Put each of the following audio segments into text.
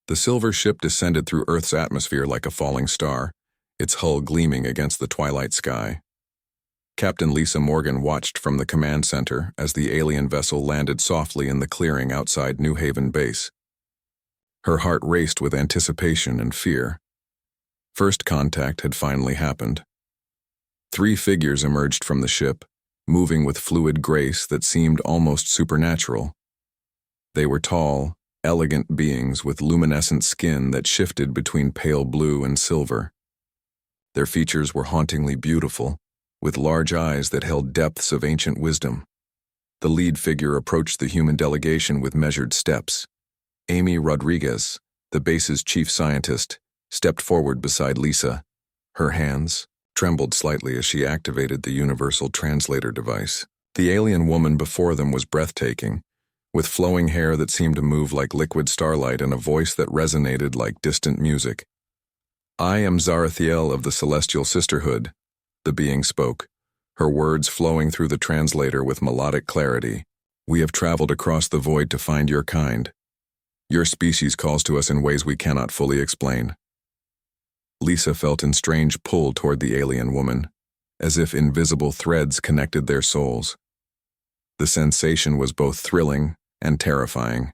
The silver ship descended through Earth's atmosphere like a falling star, its hull gleaming against the twilight sky. Captain Lisa Morgan watched from the command center as the alien vessel landed softly in the clearing outside New Haven base. Her heart raced with anticipation and fear. First contact had finally happened. 3 figures emerged from the ship, moving with fluid grace that seemed almost supernatural. They were tall, elegant beings with luminescent skin that shifted between pale blue and silver. Their features were hauntingly beautiful, with large eyes that held depths of ancient wisdom. The lead figure approached the human delegation with measured steps. Amy Rodriguez, the base's chief scientist, stepped forward beside Lisa. Her hands trembled slightly as she activated the universal translator device. The alien woman before them was breathtaking, with flowing hair that seemed to move like liquid starlight and a voice that resonated like distant music. "I am Zarathiel of the Celestial Sisterhood," the being spoke, her words flowing through the translator with melodic clarity. "We have traveled across the void to find your kind. Your species calls to us in ways we cannot fully explain." Lisa felt a strange pull toward the alien woman, as if invisible threads connected their souls. The sensation was both thrilling and terrifying.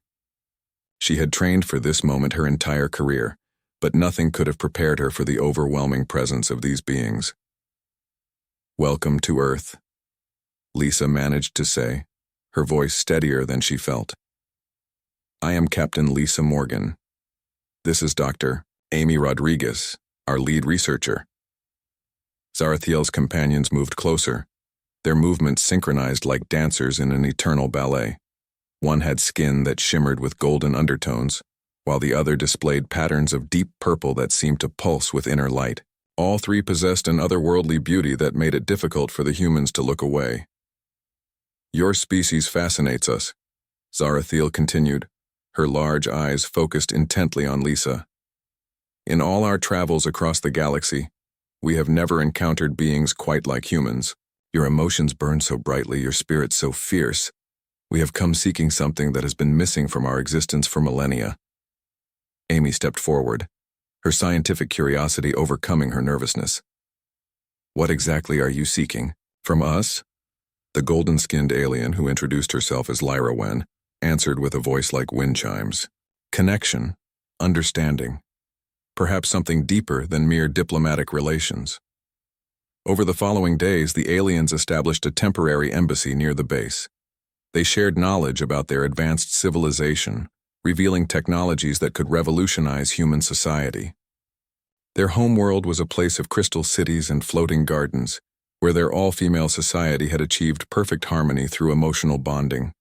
She had trained for this moment her entire career, but nothing could have prepared her for the overwhelming presence of these beings. "Welcome to Earth," Lisa managed to say, her voice steadier than she felt. "I am Captain Lisa Morgan. This is Dr. Amy Rodriguez, our lead researcher." Zarathiel's companions moved closer, their movements synchronized like dancers in an eternal ballet. One had skin that shimmered with golden undertones, while the other displayed patterns of deep purple that seemed to pulse with inner light. All 3 possessed an otherworldly beauty that made it difficult for the humans to look away. "Your species fascinates us," Zarathiel continued, her large eyes focused intently on Lisa. "In all our travels across the galaxy, we have never encountered beings quite like humans. Your emotions burn so brightly, your spirit so fierce. We have come seeking something that has been missing from our existence for millennia." Amy stepped forward, her scientific curiosity overcoming her nervousness. "What exactly are you seeking? From us?" The golden-skinned alien, who introduced herself as Lyra Wen, answered with a voice like wind chimes. "Connection, understanding, perhaps something deeper than mere diplomatic relations." Over the following days, the aliens established a temporary embassy near the base. They shared knowledge about their advanced civilization, revealing technologies that could revolutionize human society. Their homeworld was a place of crystal cities and floating gardens, where their all-female society had achieved perfect harmony through emotional bonding.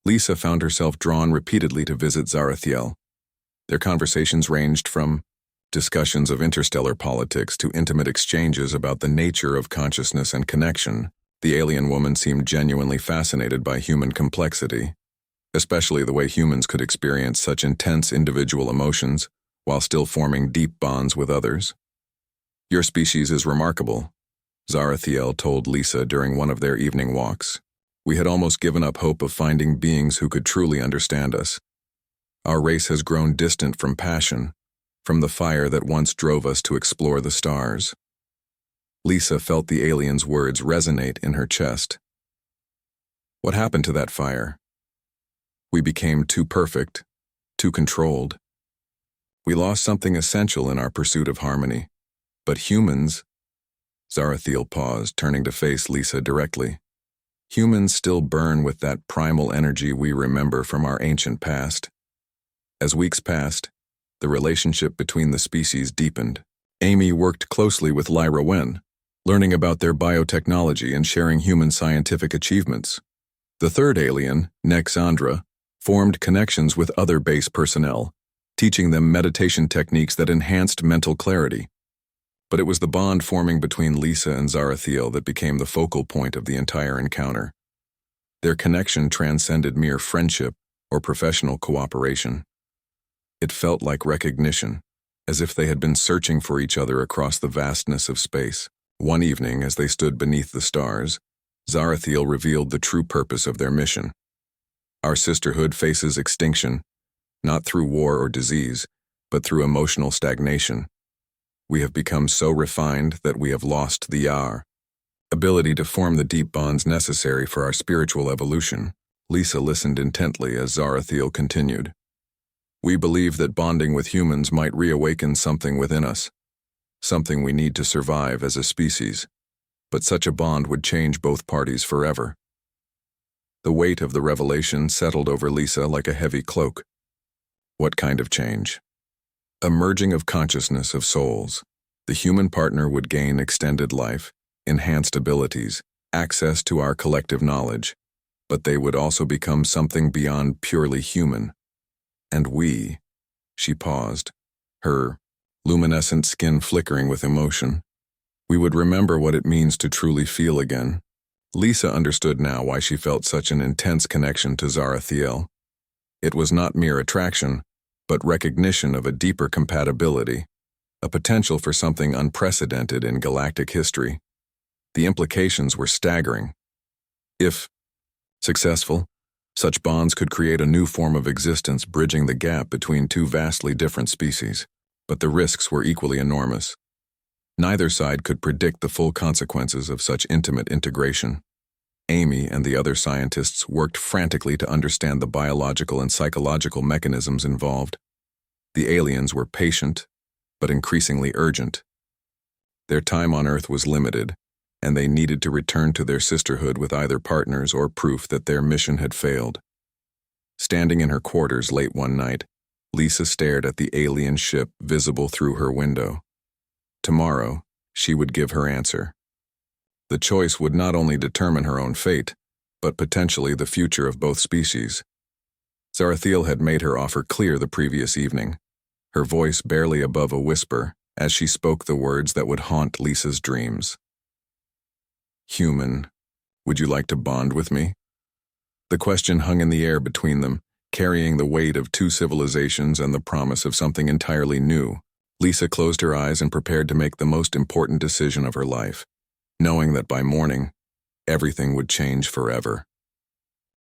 Lisa found herself drawn repeatedly to visit Zarathiel. Their conversations ranged from discussions of interstellar politics to intimate exchanges about the nature of consciousness and connection. The alien woman seemed genuinely fascinated by human complexity, especially the way humans could experience such intense individual emotions while still forming deep bonds with others. "Your species is remarkable," Zarathiel told Lisa during one of their evening walks. "We had almost given up hope of finding beings who could truly understand us. Our race has grown distant from passion, from the fire that once drove us to explore the stars." Lisa felt the alien's words resonate in her chest. "What happened to that fire? We became too perfect, too controlled. We lost something essential in our pursuit of harmony. But humans—" Zarathiel paused, turning to face Lisa directly. "Humans still burn with that primal energy we remember from our ancient past." As weeks passed, the relationship between the species deepened. Amy worked closely with Lyra Wen, learning about their biotechnology and sharing human scientific achievements. The third alien, Nexandra, formed connections with other base personnel, teaching them meditation techniques that enhanced mental clarity. But it was the bond forming between Lisa and Zarathiel that became the focal point of the entire encounter. Their connection transcended mere friendship or professional cooperation. It felt like recognition, as if they had been searching for each other across the vastness of space. One evening, as they stood beneath the stars, Zarathiel revealed the true purpose of their mission. "Our sisterhood faces extinction, not through war or disease, but through emotional stagnation. We have become so refined that we have lost the ability to form the deep bonds necessary for our spiritual evolution. Lisa listened intently as Zarathiel continued. We believe that bonding with humans might reawaken something within us, something we need to survive as a species, but such a bond would change both parties forever. The weight of the revelation settled over Lisa like a heavy cloak. What kind of change? A merging of consciousness of souls. The human partner would gain extended life, enhanced abilities, access to our collective knowledge, but they would also become something beyond purely human. And we, she paused, her luminescent skin flickering with emotion. We would remember what it means to truly feel again. Lisa understood now why she felt such an intense connection to Zarathiel. It was not mere attraction, but recognition of a deeper compatibility, a potential for something unprecedented in galactic history. The implications were staggering. If successful, such bonds could create a new form of existence bridging the gap between two vastly different species, but the risks were equally enormous. Neither side could predict the full consequences of such intimate integration. Amy and the other scientists worked frantically to understand the biological and psychological mechanisms involved. The aliens were patient, but increasingly urgent. Their time on Earth was limited, and they needed to return to their sisterhood with either partners or proof that their mission had failed. Standing in her quarters late one night, Lisa stared at the alien ship visible through her window. Tomorrow, she would give her answer. The choice would not only determine her own fate, but potentially the future of both species. Zarathiel had made her offer clear the previous evening, her voice barely above a whisper as she spoke the words that would haunt Lisa's dreams. Human, would you like to bond with me? The question hung in the air between them, carrying the weight of two civilizations and the promise of something entirely new. Lisa closed her eyes and prepared to make the most important decision of her life, knowing that by morning, everything would change forever.